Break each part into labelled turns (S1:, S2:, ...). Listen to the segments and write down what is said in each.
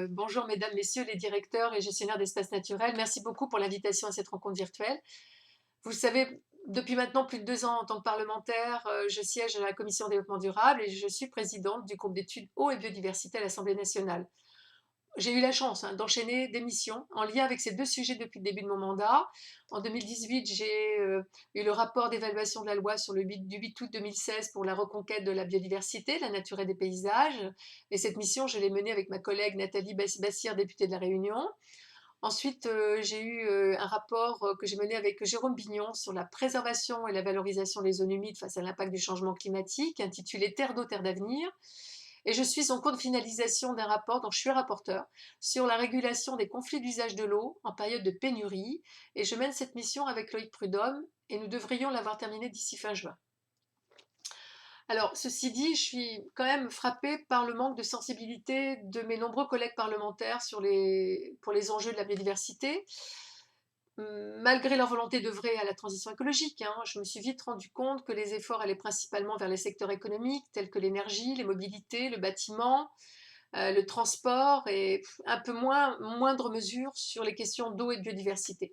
S1: Bonjour mesdames, messieurs les directeurs et gestionnaires d'espaces naturels. Merci beaucoup pour l'invitation à cette rencontre virtuelle. Vous le savez, depuis maintenant plus de 2 ans en tant que parlementaire, je siège à la Commission développement durable et je suis présidente du groupe d'études eau et biodiversité à l'Assemblée nationale. J'ai eu la chance d'enchaîner des missions en lien avec ces deux sujets depuis le début de mon mandat. En 2018, j'ai eu le rapport d'évaluation de la loi du 8 août 2016 pour la reconquête de la biodiversité, la nature et des paysages. Et cette mission, je l'ai menée avec ma collègue Nathalie Bassire, députée de La Réunion. Ensuite, j'ai eu un rapport que j'ai mené avec Jérôme Bignon sur la préservation et la valorisation des zones humides face à l'impact du changement climatique, intitulé Terre d'eau, terre d'avenir. Et je suis en cours de finalisation d'un rapport, dont je suis rapporteur, sur la régulation des conflits d'usage de l'eau en période de pénurie. Et je mène cette mission avec Loïc Prudhomme et nous devrions l'avoir terminée d'ici fin juin. Alors, ceci dit, je suis quand même frappée par le manque de sensibilité de mes nombreux collègues parlementaires pour les enjeux de la biodiversité. Malgré leur volonté d'œuvrer à la transition écologique, je me suis vite rendu compte que les efforts allaient principalement vers les secteurs économiques tels que l'énergie, les mobilités, le bâtiment, le transport et un peu moindre mesure sur les questions d'eau et de biodiversité.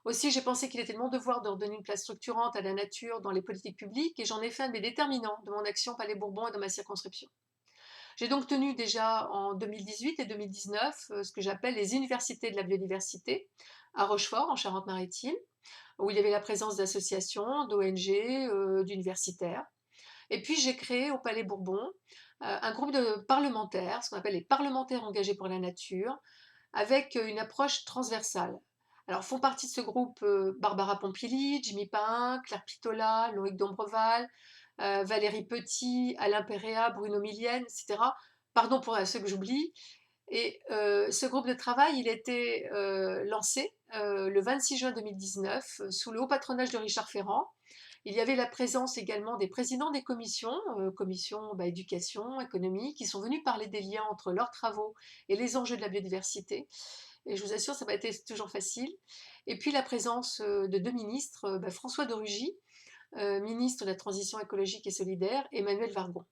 S1: Aussi, j'ai pensé qu'il était de mon devoir de redonner une place structurante à la nature dans les politiques publiques et j'en ai fait un de mes déterminants de mon action Palais Bourbon et dans ma circonscription. J'ai donc tenu déjà en 2018 et 2019 ce que j'appelle les universités de la biodiversité à Rochefort, en Charente-Maritime, où il y avait la présence d'associations, d'ONG, d'universitaires. Et puis j'ai créé au Palais Bourbon un groupe de parlementaires, ce qu'on appelle les parlementaires engagés pour la nature, avec une approche transversale. Alors font partie de ce groupe Barbara Pompili, Jimmy Pain, Claire Pitola, Loïc Dombreval, Valérie Petit, Alain Péréa, Bruno Millienne, etc. Pardon pour ceux que j'oublie. Et ce groupe de travail, il a été lancé le 26 juin 2019 sous le haut patronage de Richard Ferrand. Il y avait la présence également des présidents des commissions, commissions éducation, économie, qui sont venus parler des liens entre leurs travaux et les enjeux de la biodiversité. Et je vous assure, ça n'a pas été toujours facile. Et puis la présence de deux ministres, François de Rugy, ministre de la Transition écologique et solidaire, et Emmanuel Vargon.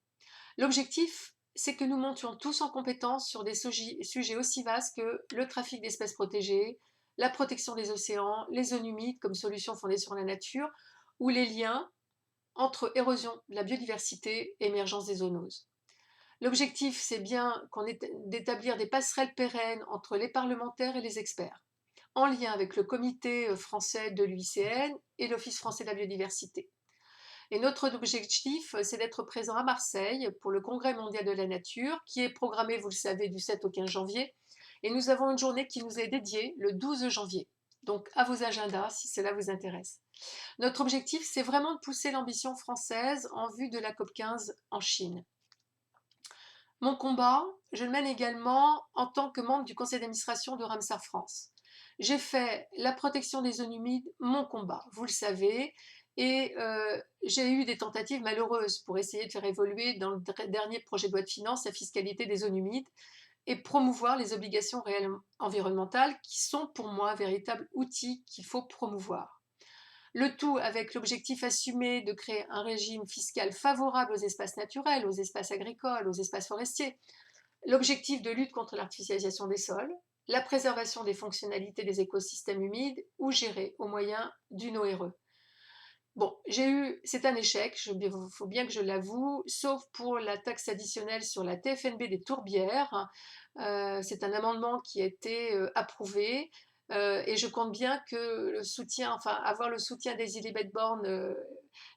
S1: L'objectif, c'est que nous montions tous en compétence sur des sujets aussi vastes que le trafic d'espèces protégées, la protection des océans, les zones humides comme solution fondée sur la nature, ou les liens entre érosion de la biodiversité et émergence des zoonoses. L'objectif, c'est bien d'établir des passerelles pérennes entre les parlementaires et les experts, en lien avec le comité français de l'UICN et l'Office français de la biodiversité. Et notre objectif, c'est d'être présent à Marseille pour le Congrès mondial de la nature, qui est programmé, vous le savez, du 7 au 15 janvier. Et nous avons une journée qui nous est dédiée le 12 janvier. Donc à vos agendas si cela vous intéresse. Notre objectif, c'est vraiment de pousser l'ambition française en vue de la COP15 en Chine. Mon combat, je le mène également en tant que membre du conseil d'administration de Ramsar France. J'ai fait la protection des zones humides mon combat, vous le savez, et j'ai eu des tentatives malheureuses pour essayer de faire évoluer dans le dernier projet de loi de finances la fiscalité des zones humides et promouvoir les obligations réelles environnementales qui sont pour moi un véritable outil qu'il faut promouvoir. Le tout avec l'objectif assumé de créer un régime fiscal favorable aux espaces naturels, aux espaces agricoles, aux espaces forestiers. L'objectif de lutte contre l'artificialisation des sols, la préservation des fonctionnalités des écosystèmes humides ou gérés au moyen d'une ORE. Bon, c'est un échec, il faut bien que je l'avoue, sauf pour la taxe additionnelle sur la TFNB des tourbières. C'est un amendement qui a été approuvé et je compte bien que avoir le soutien d'Elisabeth Borne,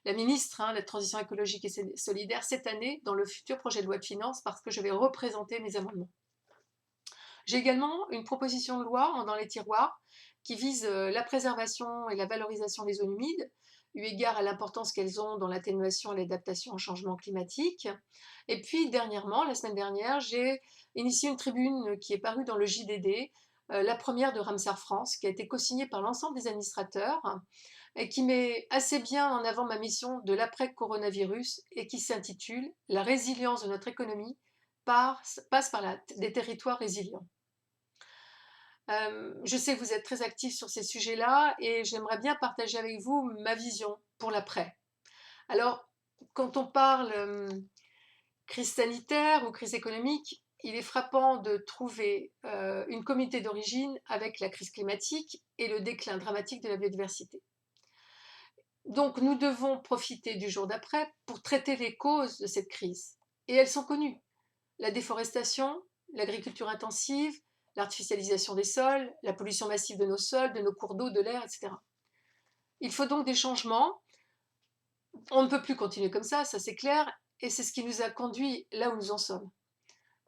S1: la ministre de la Transition écologique et solidaire, cette année dans le futur projet de loi de finances parce que je vais représenter mes amendements. J'ai également une proposition de loi dans les tiroirs qui vise la préservation et la valorisation des zones humides, eu égard à l'importance qu'elles ont dans l'atténuation et l'adaptation au changement climatique. Et puis dernièrement, la semaine dernière, j'ai initié une tribune qui est parue dans le JDD, la première de Ramsar France, qui a été co-signée par l'ensemble des administrateurs et qui met assez bien en avant ma mission de l'après-coronavirus et qui s'intitule « La résilience de notre économie passe par des territoires résilients ». Je sais que vous êtes très actifs sur ces sujets-là et j'aimerais bien partager avec vous ma vision pour l'après. Alors, quand on parle crise sanitaire ou crise économique, il est frappant de trouver une communauté d'origine avec la crise climatique et le déclin dramatique de la biodiversité. Donc nous devons profiter du jour d'après pour traiter les causes de cette crise. Et elles sont connues. La déforestation, l'agriculture intensive, l'artificialisation des sols, la pollution massive de nos sols, de nos cours d'eau, de l'air, etc. Il faut donc des changements. On ne peut plus continuer comme ça c'est clair, et c'est ce qui nous a conduits là où nous en sommes.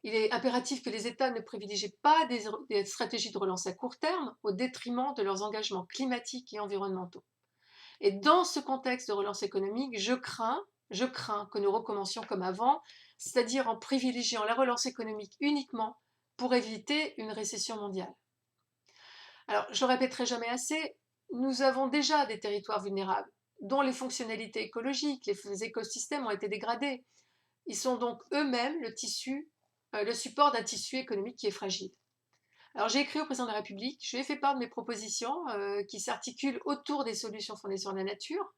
S1: Il est impératif que les États ne privilégient pas des stratégies de relance à court terme au détriment de leurs engagements climatiques et environnementaux. Et dans ce contexte de relance économique, je crains que nous recommencions comme avant, c'est-à-dire en privilégiant la relance économique uniquement pour éviter une récession mondiale. Alors, je le répéterai jamais assez, nous avons déjà des territoires vulnérables, dont les fonctionnalités écologiques, les écosystèmes ont été dégradés. Ils sont donc eux-mêmes le support d'un tissu économique qui est fragile. Alors j'ai écrit au président de la République, je lui ai fait part de mes propositions qui s'articulent autour des solutions fondées sur la nature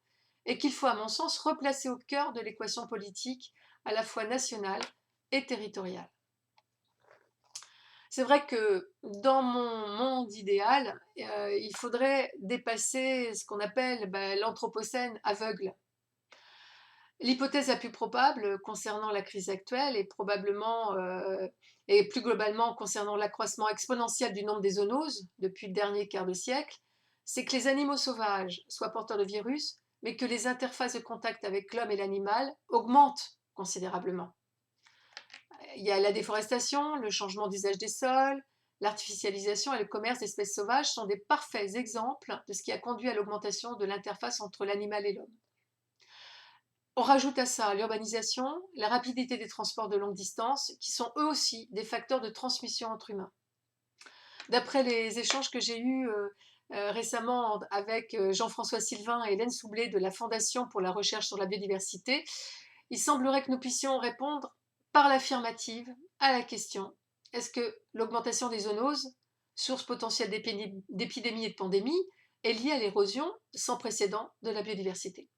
S1: et qu'il faut à mon sens replacer au cœur de l'équation politique à la fois nationale et territoriale. C'est vrai que dans mon monde idéal, il faudrait dépasser ce qu'on appelle l'anthropocène aveugle. L'hypothèse la plus probable concernant la crise actuelle et probablement et plus globalement concernant l'accroissement exponentiel du nombre des zoonoses depuis le dernier quart de siècle, c'est que les animaux sauvages soient porteurs de virus, mais que les interfaces de contact avec l'homme et l'animal augmentent considérablement. Il y a la déforestation, le changement d'usage des sols, l'artificialisation et le commerce d'espèces sauvages sont des parfaits exemples de ce qui a conduit à l'augmentation de l'interface entre l'animal et l'homme. On rajoute à ça l'urbanisation, la rapidité des transports de longue distance, qui sont eux aussi des facteurs de transmission entre humains. D'après les échanges que j'ai eus récemment avec Jean-François Sylvain et Hélène Soublé de la Fondation pour la recherche sur la biodiversité, il semblerait que nous puissions répondre par l'affirmative à la question: est-ce que l'augmentation des zoonoses, source potentielle d'épidémies et de pandémies, est liée à l'érosion sans précédent de la biodiversité?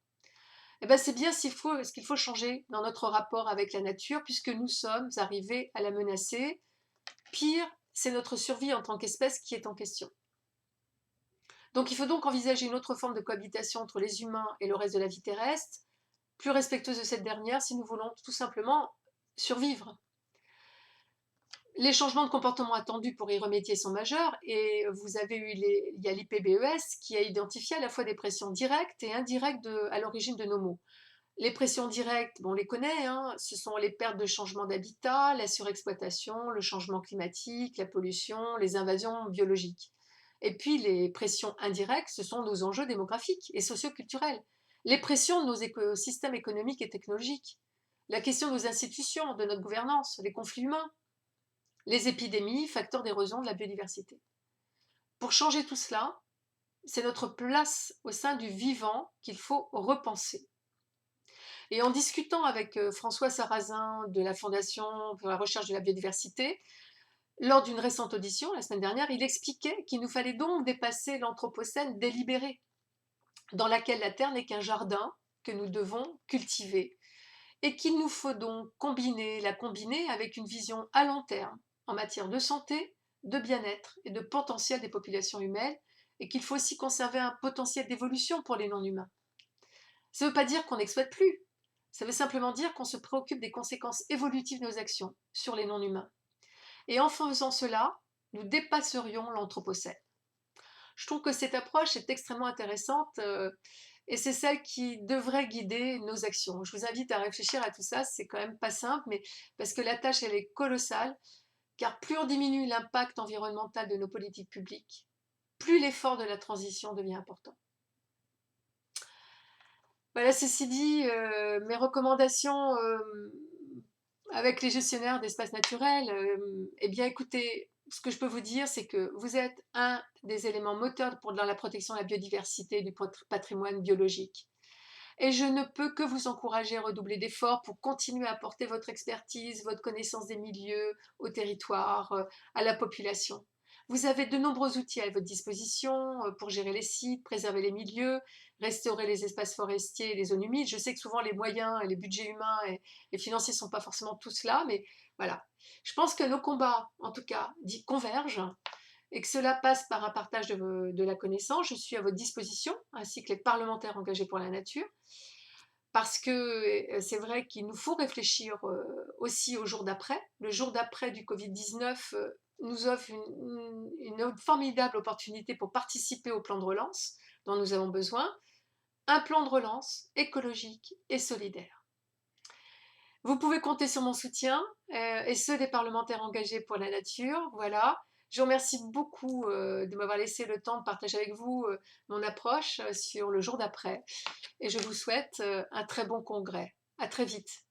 S1: Eh ben, c'est bien ce qu'il faut changer dans notre rapport avec la nature, puisque nous sommes arrivés à la menacer. Pire, c'est notre survie en tant qu'espèce qui est en question. Donc il faut donc envisager une autre forme de cohabitation entre les humains et le reste de la vie terrestre, plus respectueuse de cette dernière si nous voulons tout simplement survivre. Les changements de comportement attendus pour y remédier sont majeurs, et vous avez eu il y a l'IPBES qui a identifié à la fois des pressions directes et indirectes à l'origine de nos maux. Les pressions directes, on les connaît, hein, ce sont les pertes de changement d'habitat, la surexploitation, le changement climatique, la pollution, les invasions biologiques. Et puis les pressions indirectes, ce sont nos enjeux démographiques et socioculturels, les pressions de nos écosystèmes économiques et technologiques, la question de nos institutions, de notre gouvernance, les conflits humains, les épidémies, facteurs d'érosion de la biodiversité. Pour changer tout cela, c'est notre place au sein du vivant qu'il faut repenser. Et en discutant avec François Sarrazin de la Fondation pour la recherche de la biodiversité, lors d'une récente audition, la semaine dernière, il expliquait qu'il nous fallait donc dépasser l'anthropocène délibéré, dans laquelle la Terre n'est qu'un jardin que nous devons cultiver, et qu'il nous faut donc la combiner avec une vision à long terme en matière de santé, de bien-être et de potentiel des populations humaines, et qu'il faut aussi conserver un potentiel d'évolution pour les non-humains. Ça ne veut pas dire qu'on n'exploite plus, ça veut simplement dire qu'on se préoccupe des conséquences évolutives de nos actions sur les non-humains. Et en faisant cela, nous dépasserions l'anthropocène. Je trouve que cette approche est extrêmement intéressante et c'est celle qui devrait guider nos actions. Je vous invite à réfléchir à tout ça, c'est quand même pas simple, mais parce que la tâche elle est colossale, car plus on diminue l'impact environnemental de nos politiques publiques, plus l'effort de la transition devient important. Voilà, ceci dit, mes recommandations avec les gestionnaires d'espaces naturels, eh bien écoutez, ce que je peux vous dire, c'est que vous êtes un des éléments moteurs dans la protection de la biodiversité et du patrimoine biologique. Et je ne peux que vous encourager à redoubler d'efforts pour continuer à apporter votre expertise, votre connaissance des milieux, au territoire, à la population. Vous avez de nombreux outils à votre disposition pour gérer les sites, préserver les milieux, restaurer les espaces forestiers et les zones humides. Je sais que souvent les moyens et les budgets humains et financiers ne sont pas forcément tous là, mais voilà. Je pense que nos combats, en tout cas, convergent et que cela passe par un partage de la connaissance. Je suis à votre disposition, ainsi que les parlementaires engagés pour la nature, parce que c'est vrai qu'il nous faut réfléchir aussi au jour d'après. Le jour d'après du Covid-19 nous offre une formidable opportunité pour participer au plan de relance dont nous avons besoin, un plan de relance écologique et solidaire. Vous pouvez compter sur mon soutien et ceux des parlementaires engagés pour la nature. Voilà. Je vous remercie beaucoup de m'avoir laissé le temps de partager avec vous mon approche sur le jour d'après et je vous souhaite un très bon congrès. À très vite.